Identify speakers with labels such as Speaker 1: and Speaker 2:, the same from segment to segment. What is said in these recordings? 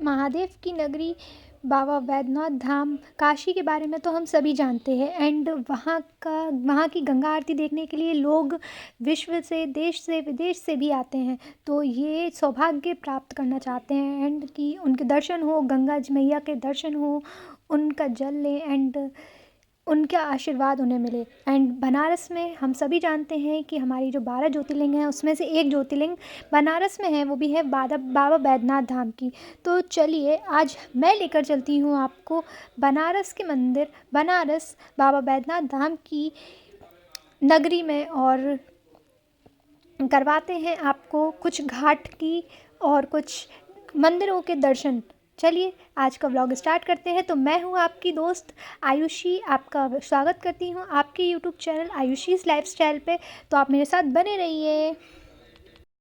Speaker 1: महादेव की नगरी बाबा बैद्यनाथ धाम काशी के बारे में तो हम सभी जानते हैं। एंड वहाँ की गंगा आरती देखने के लिए लोग विश्व से, देश से, विदेश से भी आते हैं। तो ये सौभाग्य प्राप्त करना चाहते हैं एंड कि उनके दर्शन हो, गंगा जी मैया के दर्शन हो, उनका जल लें एंड उनका आशीर्वाद उन्हें मिले। एंड बनारस में हम सभी जानते हैं कि हमारी जो 12 ज्योतिर्लिंग हैं उसमें से एक ज्योतिर्लिंग बनारस में है, वो भी है बाबा बैद्यनाथ धाम की। तो चलिए आज मैं लेकर चलती हूँ आपको बनारस के मंदिर, बनारस बाबा बैद्यनाथ धाम की नगरी में, और करवाते हैं आपको कुछ घाट की और कुछ मंदिरों के दर्शन। चलिए आज का व्लॉग स्टार्ट करते हैं। तो मैं हूँ आपकी दोस्त आयुषी, आपका स्वागत करती हूँ आपके यूट्यूब चैनल आयुषीज़ लाइफस्टाइल पे। तो आप मेरे साथ बने रहिए।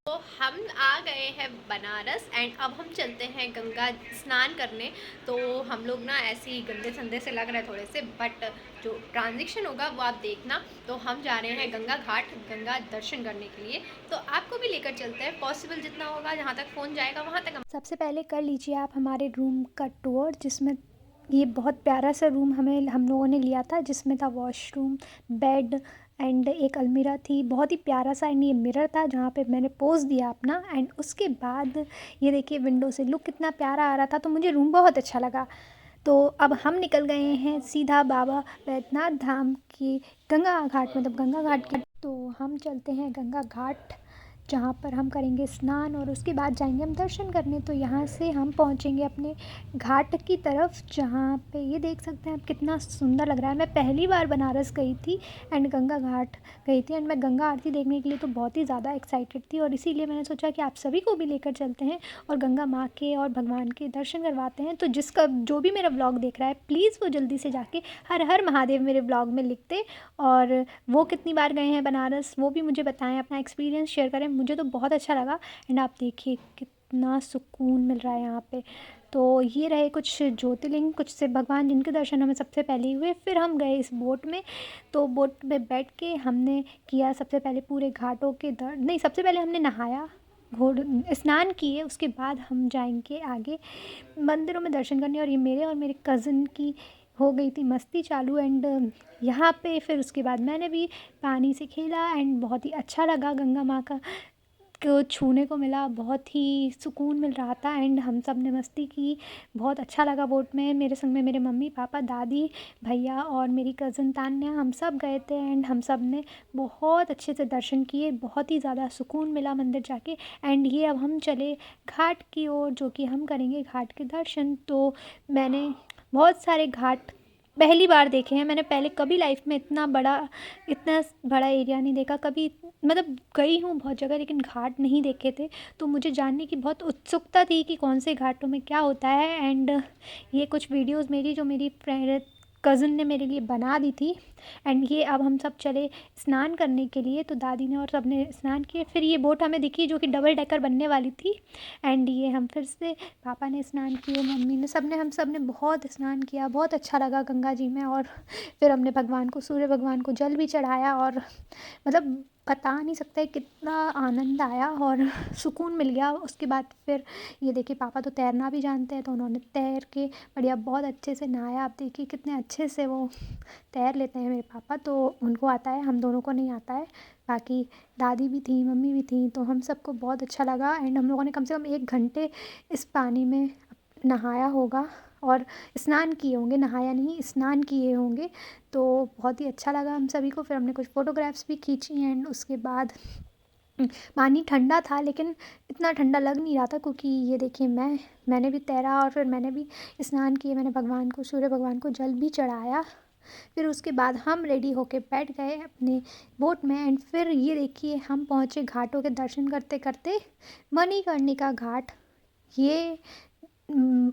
Speaker 2: तो हम आ गए हैं बनारस एंड अब हम चलते हैं गंगा स्नान करने। तो हम लोग ना ऐसे ही गंदे संदे से लग रहे हैं थोड़े से, बट जो ट्रांजेक्शन होगा वो आप देखना। तो हम जा रहे हैं गंगा घाट, गंगा दर्शन करने के लिए। तो आपको भी लेकर चलते हैं, पॉसिबल जितना होगा, जहाँ तक फ़ोन जाएगा वहाँ तक हम।
Speaker 1: सबसे पहले कर लीजिए आप हमारे रूम का टूर, जिसमें ये बहुत प्यारा सा रूम हम लोगों ने लिया था, जिसमें था वॉशरूम, बेड एंड एक अलमीरा थी, बहुत ही प्यारा सा। एंड ये मिरर था जहाँ पे मैंने पोज दिया अपना। एंड उसके बाद ये देखिए विंडो से लुक कितना प्यारा आ रहा था, तो मुझे रूम बहुत अच्छा लगा। तो अब हम निकल गए हैं सीधा बाबा बैद्यनाथ धाम की गंगा घाट, मतलब गंगा घाट की। तो हम चलते हैं गंगा घाट, जहाँ पर हम करेंगे स्नान और उसके बाद जाएंगे हम दर्शन करने। तो यहाँ से हम पहुँचेंगे अपने घाट की तरफ, जहाँ पे ये देख सकते हैं आप कितना सुंदर लग रहा है। मैं पहली बार बनारस गई थी एंड गंगा घाट गई थी, एंड मैं गंगा आरती देखने के लिए तो बहुत ही ज़्यादा एक्साइटेड थी, और इसीलिए मैंने सोचा कि आप सभी को भी लेकर चलते हैं और गंगा माँ के और भगवान के दर्शन करवाते हैं। तो जो भी मेरा ब्लॉग देख रहा है, प्लीज़ वो जल्दी से जाके हर हर महादेव मेरे ब्लॉग में लिख दे, और वो कितनी बार गए हैं बनारस वो भी मुझे बताएं, अपना एक्सपीरियंस शेयर करें। मुझे तो बहुत अच्छा लगा। एंड आप देखिए कितना सुकून मिल रहा है यहाँ पे। तो ये रहे कुछ ज्योतिर्लिंग, कुछ से भगवान जिनके दर्शन हमें सबसे पहले हुए। फिर हम गए इस बोट में। तो बोट में बैठ के हमने किया सबसे पहले पूरे घाटों के नहीं, सबसे पहले हमने नहाया, घोड़ स्नान किए, उसके बाद हम जाएंगे आगे मंदिरों में दर्शन करने। और ये मेरे और मेरे कज़न की हो गई थी मस्ती चालू। एंड यहाँ पे फिर उसके बाद मैंने भी पानी से खेला एंड बहुत ही अच्छा लगा, गंगा माँ का को छूने को मिला, बहुत ही सुकून मिल रहा था। एंड हम सब ने मस्ती की, बहुत अच्छा लगा बोट में। मेरे संग में मेरे मम्मी पापा, दादी, भैया और मेरी कज़न तान्या, हम सब गए थे। एंड हम सब ने बहुत अच्छे से दर्शन किए, बहुत ही ज़्यादा सुकून मिला मंदिर जाके। एंड ये अब हम चले घाट की ओर, जो कि हम करेंगे घाट के दर्शन। तो मैंने बहुत सारे घाट पहली बार देखे हैं। मैंने पहले कभी लाइफ में इतना बड़ा एरिया नहीं देखा कभी। मतलब गई हूँ बहुत जगह, लेकिन घाट नहीं देखे थे। तो मुझे जानने की बहुत उत्सुकता थी कि कौन से घाटों में क्या होता है। एंड ये कुछ वीडियोस मेरी जो मेरी फ्रेंड कज़न ने मेरे लिए बना दी थी। एंड ये अब हम सब चले स्नान करने के लिए। तो दादी ने और सब ने स्नान किए। फिर ये बोट हमें दिखी जो कि डबल डेकर बनने वाली थी। एंड ये हम फिर से, पापा ने स्नान किए, मम्मी ने, हम सब ने बहुत स्नान किया, बहुत अच्छा लगा गंगा जी में। और फिर हमने भगवान को, सूर्य भगवान को जल भी चढ़ाया, और मतलब बता नहीं सकते कितना आनंद आया और सुकून मिल गया। उसके बाद फिर ये देखिए पापा तो तैरना भी जानते हैं, तो उन्होंने तैर के बढ़िया बहुत अच्छे से नहाया। आप देखिए कितने अच्छे से वो तैर लेते हैं मेरे पापा, तो उनको आता है, हम दोनों को नहीं आता है। बाकी दादी भी थी, मम्मी भी थी, तो हम सबको बहुत अच्छा लगा। एंड हम लोगों ने कम से कम 1 घंटे इस पानी में नहाया होगा और स्नान किए होंगे, नहाया नहीं, स्नान किए होंगे। तो बहुत ही अच्छा लगा हम सभी को। फिर हमने कुछ फ़ोटोग्राफ्स भी खींची। एंड उसके बाद पानी ठंडा था, लेकिन इतना ठंडा लग नहीं रहा था, क्योंकि ये देखिए मैंने भी तैरा और फिर मैंने भी स्नान किए, मैंने भगवान को, सूर्य भगवान को जल भी चढ़ाया। फिर उसके बाद हम रेडी होके बैठ गए अपने बोट में। एंड फिर ये देखिए हम पहुँचे घाटों के दर्शन करते करते मणिकर्णिका घाट। ये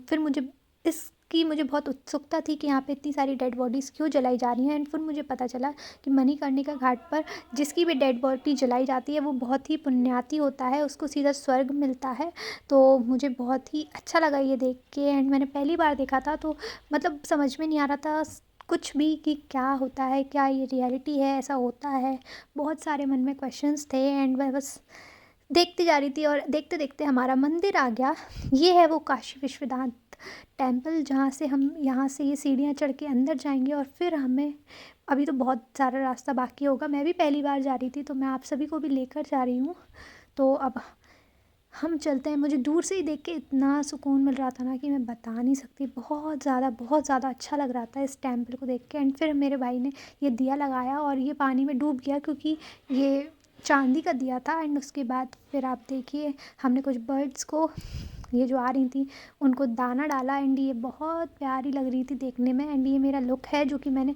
Speaker 1: फिर मुझे बहुत उत्सुकता थी कि यहाँ पे इतनी सारी डेड बॉडीज़ क्यों जलाई जा रही हैं। एंड फिर मुझे पता चला कि मणिकर्णिका घाट पर जिसकी भी डेड बॉडी जलाई जाती है वो बहुत ही पुण्याती होता है, उसको सीधा स्वर्ग मिलता है। तो मुझे बहुत ही अच्छा लगा ये देख के। एंड मैंने पहली बार देखा था, तो मतलब समझ में नहीं आ रहा था कुछ भी कि क्या होता है, क्या ये रियलिटी है, ऐसा होता है। बहुत सारे मन में क्वेश्चंस थे। एंड मैं बस देखती जा रही थी और देखते देखते हमारा मंदिर आ गया। ये है वो काशी विश्वनाथ टेम्पल, जहाँ से हम यहाँ से ये सीढ़ियाँ चढ़ के अंदर जाएंगे और फिर हमें अभी तो बहुत सारा रास्ता बाकी होगा। मैं भी पहली बार जा रही थी तो मैं आप सभी को भी लेकर जा रही हूँ। तो अब हम चलते हैं। मुझे दूर से ही देख के इतना सुकून मिल रहा था ना कि मैं बता नहीं सकती। बहुत ज़्यादा अच्छा लग रहा था इस टेम्पल को देख के। एंड फिर मेरे भाई ने ये दिया लगाया और ये पानी में डूब गया क्योंकि ये चांदी का दिया था। एंड उसके बाद फिर आप देखिए हमने कुछ बर्ड्स को, ये जो आ रही थी, उनको दाना डाला। एंड ये बहुत प्यारी लग रही थी देखने में। एंड ये मेरा लुक है जो कि मैंने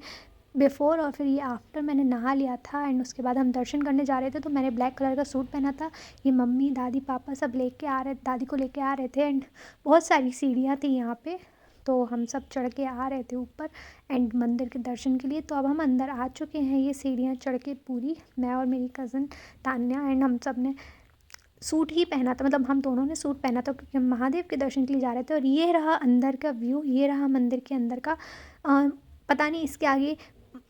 Speaker 1: बिफ़ोर और फिर ये आफ्टर मैंने नहा लिया था। एंड उसके बाद हम दर्शन करने जा रहे थे तो मैंने ब्लैक कलर का सूट पहना था। ये मम्मी दादी पापा सब लेके आ रहे, दादी को लेके आ रहे थे। एंड बहुत सारी सीढ़ियाँ थी यहाँ पे, तो हम सब चढ़ के आ रहे थे ऊपर एंड मंदिर के दर्शन के लिए। तो अब हम अंदर आ चुके हैं, ये सीढ़ियाँ चढ़ के पूरी, मैं और मेरी कज़न तान्या। एंड हम सब ने सूट ही पहना था, मतलब हम दोनों ने सूट पहना था क्योंकि हम महादेव के दर्शन के लिए जा रहे थे। और ये रहा अंदर का व्यू, ये रहा मंदिर के अंदर का। पता नहीं इसके आगे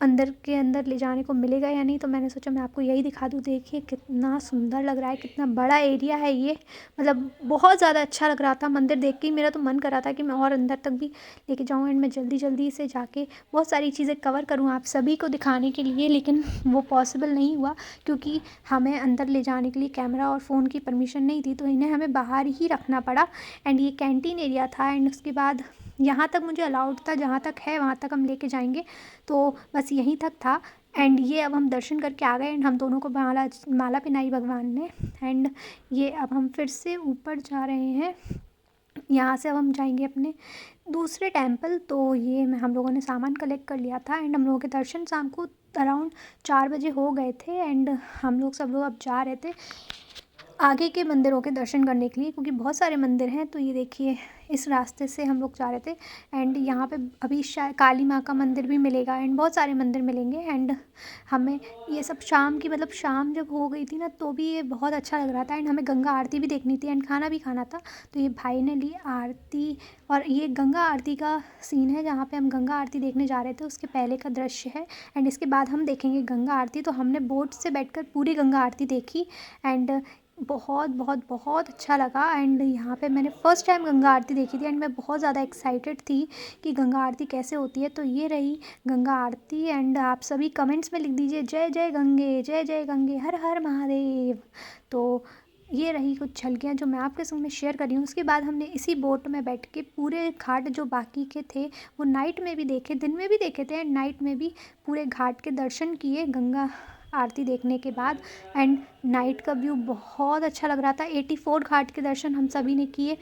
Speaker 1: अंदर के अंदर ले जाने को मिलेगा या नहीं, तो मैंने सोचा मैं आपको यही दिखा दूँ। देखिए कितना सुंदर लग रहा है, कितना बड़ा एरिया है ये, मतलब बहुत ज़्यादा अच्छा लग रहा था। मंदिर देख के ही मेरा तो मन कर रहा था कि मैं और अंदर तक भी लेके जाऊँ एंड मैं जल्दी जल्दी से जाके बहुत सारी चीज़ें कवर करूँ आप सभी को दिखाने के लिए। लेकिन वो पॉसिबल नहीं हुआ क्योंकि हमें अंदर ले जाने के लिए कैमरा और फ़ोन की परमिशन नहीं थी, तो इन्हें हमें बाहर ही रखना पड़ा। एंड ये कैंटीन एरिया था। एंड उसके बाद यहाँ तक मुझे अलाउड था, जहाँ तक है वहाँ तक हम लेके जाएंगे, तो बस यहीं तक था। एंड ये अब हम दर्शन करके आ गए एंड हम दोनों को माला पहनाई भगवान ने। एंड ये अब हम फिर से ऊपर जा रहे हैं। यहाँ से अब हम जाएंगे अपने दूसरे टेम्पल। तो ये हम लोगों ने सामान कलेक्ट कर लिया था एंड हम लोगों के दर्शन शाम को अराउंड 4 बजे हो गए थे। एंड हम लोग सब लोग अब जा रहे थे आगे के मंदिरों के दर्शन करने के लिए, क्योंकि बहुत सारे मंदिर हैं। तो ये देखिए इस रास्ते से हम लोग जा रहे थे। एंड यहाँ पे अभी शायद काली माँ का मंदिर भी मिलेगा एंड बहुत सारे मंदिर मिलेंगे। एंड हमें ये सब शाम की, मतलब शाम जब हो गई थी ना, तो भी ये बहुत अच्छा लग रहा था। एंड हमें गंगा आरती भी देखनी थी एंड खाना भी खाना था। तो ये भाई ने ली आरती और ये गंगा आरती का सीन है जहाँ पे हम गंगा आरती देखने जा रहे थे, उसके पहले का दृश्य है। एंड इसके बाद हम देखेंगे गंगा आरती। तो हमने बोट से बैठकर पूरी गंगा आरती देखी एंड बहुत अच्छा लगा। एंड यहाँ पे मैंने फ़र्स्ट टाइम गंगा आरती देखी थी एंड मैं बहुत ज़्यादा एक्साइटेड थी कि गंगा आरती कैसे होती है। तो ये रही गंगा आरती। एंड आप सभी कमेंट्स में लिख दीजिए जय जय गंगे, हर हर महादेव। तो ये रही कुछ झलकियाँ जो मैं आपके संग में शेयर कर रही हूँ। उसके बाद हमने इसी बोट में बैठ के पूरे घाट जो बाकी के थे वो नाइट में भी देखे, दिन में भी देखे थे एंड नाइट में भी पूरे घाट के दर्शन किए गंगा आरती देखने के बाद। एंड नाइट का व्यू बहुत अच्छा लग रहा था। 84 घाट के दर्शन हम सभी ने किए,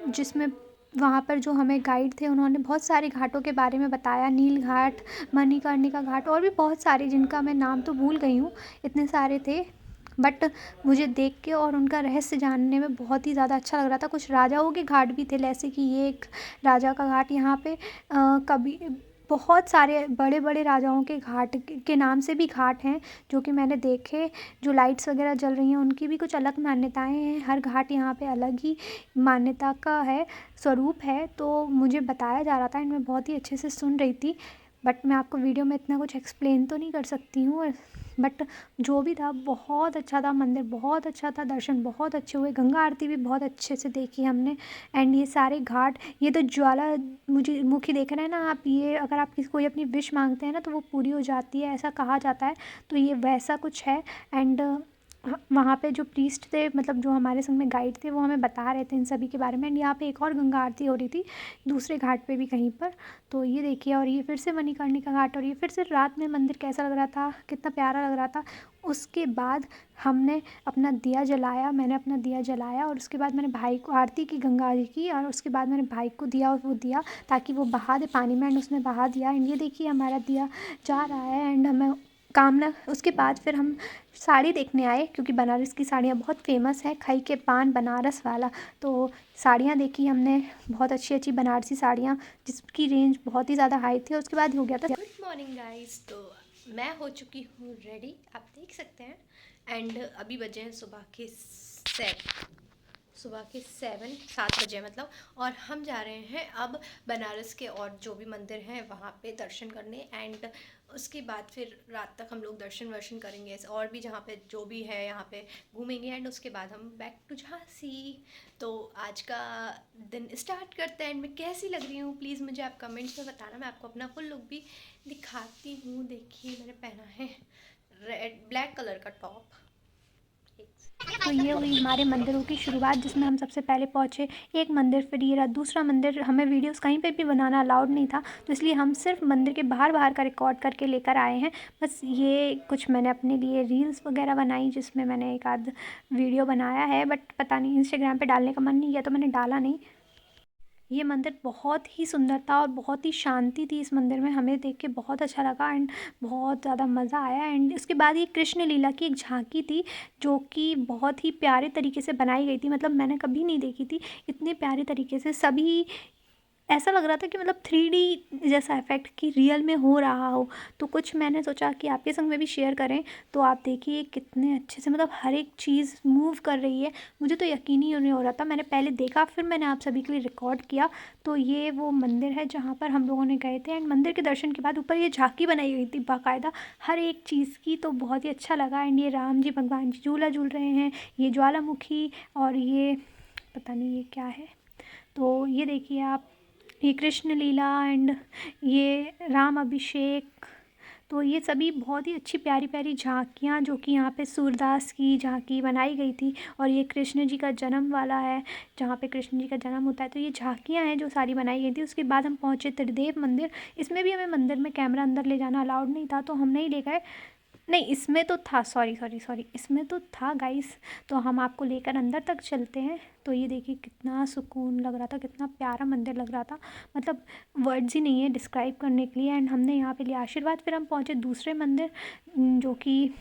Speaker 1: जिसमें वहाँ पर जो हमें गाइड थे उन्होंने बहुत सारे घाटों के बारे में बताया, नील घाट, मणिकर्णिका घाट और भी बहुत सारे जिनका मैं नाम तो भूल गई हूँ, इतने सारे थे। बट मुझे देख के और उनका रहस्य जानने में बहुत ही ज़्यादा अच्छा लग रहा था। कुछ राजाओं के घाट भी थे, जैसे कि ये एक राजा का घाट यहाँ पे कभी बहुत सारे बड़े बड़े राजाओं के घाट के नाम से भी घाट हैं जो कि मैंने देखे। जो लाइट्स वगैरह जल रही हैं उनकी भी कुछ अलग मान्यताएं हैं। हर घाट यहाँ पे अलग ही मान्यता का है, स्वरूप है। तो मुझे बताया जा रहा था एंड मैं बहुत ही अच्छे से सुन रही थी। बट मैं आपको वीडियो में इतना कुछ एक्सप्लेन तो नहीं कर सकती हूँ। बट जो भी था बहुत अच्छा था, मंदिर बहुत अच्छा था, दर्शन बहुत अच्छे हुए, गंगा आरती भी बहुत अच्छे से देखी हमने। एंड ये सारे घाट, ये तो ज्वाला मुझे मुखी देख रहे हैं ना आप, ये अगर आप किसी कोई अपनी विश मांगते हैं ना तो वो पूरी हो जाती है, ऐसा कहा जाता है। तो ये वैसा कुछ है। एंड वहाँ पे जो प्रीस्ट थे, मतलब जो हमारे संग में गाइड थे, वो हमें बता रहे थे इन सभी के बारे में। एंड यहाँ पे एक और गंगा आरती हो रही थी दूसरे घाट पे भी कहीं पर। तो ये देखिए, और ये फिर से मणिकर्णिका घाट, और ये फिर से रात में मंदिर कैसा लग रहा था, कितना प्यारा लग रहा था। उसके बाद हमने अपना दिया जलाया, मैंने अपना दिया जलाया और उसके बाद मैंने भाई को आरती की गंगा जी की, और उसके बाद मैंने भाई को दिया और वो दिया ताकि वो बहा दे पानी में। एंड उसने बहा दिया। एंड ये देखिए हमारा दिया जा रहा है। एंड हमें कामना, उसके बाद फिर हम साड़ी देखने आए क्योंकि बनारस की साड़ियाँ बहुत फेमस है, खई के पान बनारस वाला। तो साड़ियाँ देखी हमने, बहुत अच्छी अच्छी बनारसी साड़ियाँ जिसकी रेंज बहुत ही ज़्यादा हाई थी। उसके बाद हो गया था।
Speaker 2: Good morning guys. तो मैं हो चुकी हूँ रेडी, आप देख सकते हैं। एंड अभी बजे हैं सुबह के 7। सुबह के 7 बजे मतलब, और हम जा रहे हैं अब बनारस के और जो भी मंदिर हैं वहाँ पे दर्शन करने। एंड उसके बाद फिर रात तक हम लोग दर्शन वर्शन करेंगे और भी जहाँ पे जो भी है यहाँ पे घूमेंगे। एंड उसके बाद हम बैक टू झांसी। तो आज का दिन स्टार्ट करते हैं। एंड मैं कैसी लग रही हूँ प्लीज़ मुझे आप कमेंट्स में बताना। मैं आपको अपना फुल लुक भी दिखाती हूँ। देखिए मैंने पहना है रेड ब्लैक कलर का टॉप।
Speaker 1: तो ये हुई हमारे मंदिरों की शुरुआत, जिसमें हम सबसे पहले पहुँचे एक मंदिर, फिर ये रहा दूसरा मंदिर। हमें वीडियोस कहीं पे भी बनाना अलाउड नहीं था, तो इसलिए हम सिर्फ मंदिर के बाहर बाहर का रिकॉर्ड करके लेकर आए हैं। बस ये कुछ मैंने अपने लिए रील्स वगैरह बनाई, जिसमें मैंने एक आध वीडियो बनाया है, बट पता नहीं इंस्टाग्राम पे डालने का मन नहीं किया तो मैंने डाला नहीं। ये मंदिर बहुत ही सुंदर था और बहुत ही शांति थी इस मंदिर में, हमें देख के बहुत अच्छा लगा एंड बहुत ज़्यादा मज़ा आया। एंड उसके बाद ये कृष्ण लीला की एक झांकी थी, जो कि बहुत ही प्यारे तरीके से बनाई गई थी। मतलब मैंने कभी नहीं देखी थी इतने प्यारे तरीके से। सभी ऐसा लग रहा था कि मतलब 3D जैसा इफ़ेक्ट कि रियल में हो रहा हो। तो कुछ मैंने सोचा कि आपके संग में भी शेयर करें। तो आप देखिए कितने अच्छे से मतलब हर एक चीज़ मूव कर रही है। मुझे तो यकीन ही नहीं हो रहा था। मैंने पहले देखा, फिर मैंने आप सभी के लिए रिकॉर्ड किया। तो ये वो मंदिर है जहाँ पर हम लोगों ने गए थे। एंड मंदिर के दर्शन के बाद ऊपर ये झांकी बनाई गई थी बाकायदा हर एक चीज़ की, तो बहुत ही अच्छा लगा। एंड ये राम जी भगवान जी झूला झूल रहे हैं, ये ज्वालामुखी, और ये पता नहीं ये क्या है। तो ये देखिए आप, ये कृष्ण लीला एंड ये राम अभिषेक। तो ये सभी बहुत ही अच्छी प्यारी प्यारी झांकियाँ, जो कि यहाँ पे सूरदास की झांकी बनाई गई थी। और ये कृष्ण जी का जन्म वाला है, जहाँ पे कृष्ण जी का जन्म होता है। तो ये झांकियाँ हैं जो सारी बनाई गई थी। उसके बाद हम पहुँचे त्रिदेव मंदिर। इसमें भी हमें मंदिर में कैमरा अंदर ले जाना अलाउड नहीं था, तो हम नहीं ले गए। नहीं, इसमें तो था, सॉरी, इसमें तो था गाइस। तो हम आपको लेकर अंदर तक चलते हैं। तो ये देखिए कितना सुकून लग रहा था, कितना प्यारा मंदिर लग रहा था। मतलब वर्ड्स ही नहीं है डिस्क्राइब करने के लिए। एंड हमने यहाँ पे लिया आशीर्वाद। फिर हम पहुँचे दूसरे मंदिर, जो कि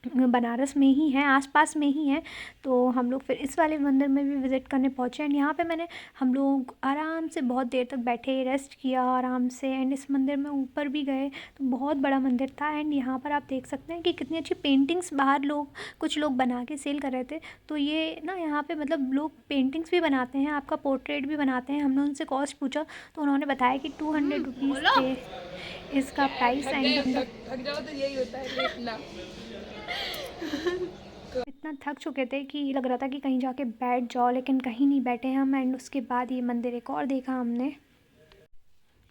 Speaker 1: बनारस में ही है, आसपास में ही है। तो हम लोग फिर इस वाले मंदिर में भी विज़िट करने पहुँचे। एंड यहाँ पे हम लोग आराम से बहुत देर तक बैठे, रेस्ट किया आराम से। एंड इस मंदिर में ऊपर भी गए, तो बहुत बड़ा मंदिर था। एंड यहाँ पर आप देख सकते हैं कि कितनी अच्छी पेंटिंग्स बाहर कुछ लोग बना के सेल कर रहे थे। तो ये ना यहाँ पे मतलब लोग पेंटिंग्स भी बनाते हैं, आपका पोर्ट्रेट भी बनाते हैं। हमने उनसे कॉस्ट पूछा तो उन्होंने बताया कि 200 रुपीज़
Speaker 2: बोलो।
Speaker 1: थे इसका प्राइस। एंड
Speaker 3: थक जाओ तो यही होता है देखना।
Speaker 1: इतना थक चुके थे कि लग रहा था कि कहीं जाके बैठ जाओ, लेकिन कहीं नहीं बैठे हम। एंड उसके बाद ये मंदिर एक और देखा हमने।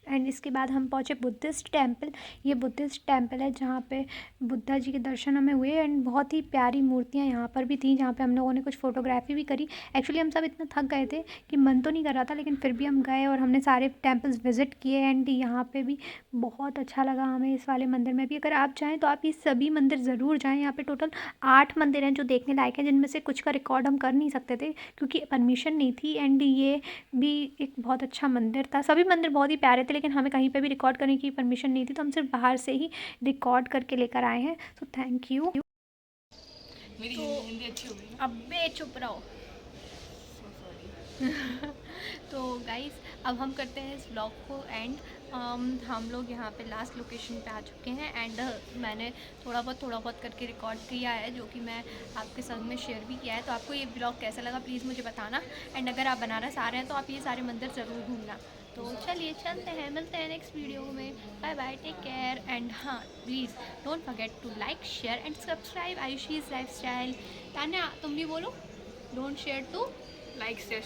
Speaker 1: एंड इसके बाद हम पहुँचे बुद्धिस्ट टेम्पल। ये बुद्धिस्ट टेम्पल है जहाँ पे बुद्धा जी के दर्शन हमें हुए। एंड बहुत ही प्यारी मूर्तियाँ यहाँ पर भी थी, जहाँ पे हम लोगों ने कुछ फ़ोटोग्राफी भी करी। एक्चुअली हम सब इतना थक गए थे कि मन तो नहीं कर रहा था, लेकिन फिर भी हम गए और हमने सारे टेम्पल्स विज़िट किए। एंड यहाँ पे भी बहुत अच्छा लगा हमें इस वाले मंदिर में भी। अगर आप चाहें तो आप ये सभी मंदिर ज़रूर जाएँ। यहाँ पर टोटल 8 मंदिर हैं जो देखने लायक हैं, जिनमें से कुछ का रिकॉर्ड हम कर नहीं सकते थे क्योंकि परमिशन नहीं थी। एंड ये भी एक बहुत अच्छा मंदिर था। सभी मंदिर बहुत ही प्यारे थे, लेकिन हमें कहीं पे भी रिकॉर्ड करने की परमिशन नहीं थी, तो हम सिर्फ बाहर से ही रिकॉर्ड करके लेकर आए हैं। तो थैंक यू।
Speaker 3: मेरी हिंदी अच्छी हो गई ना।
Speaker 2: अबे चुप रहो। तो गाइस अब हम करते हैं इस ब्लॉग को एंड। हम लोग यहाँ पे लास्ट लोकेशन पे आ चुके हैं। एंड मैंने थोड़ा बहुत करके रिकॉर्ड किया है, जो कि मैं आपके संग में शेयर भी किया है। तो आपको ये ब्लॉग कैसा लगा प्लीज़ मुझे बताना। एंड अगर आप बनारस आ रहे हैं तो आप ये सारे मंदिर ज़रूर घूमना। तो चलिए चलते हैं, मिलते हैं नेक्स्ट वीडियो में। Bye bye, take care. And हाँ please don't forget to like share and subscribe Ayushi's lifestyle. Tanya तुम भी बोलो, don't share to
Speaker 3: like share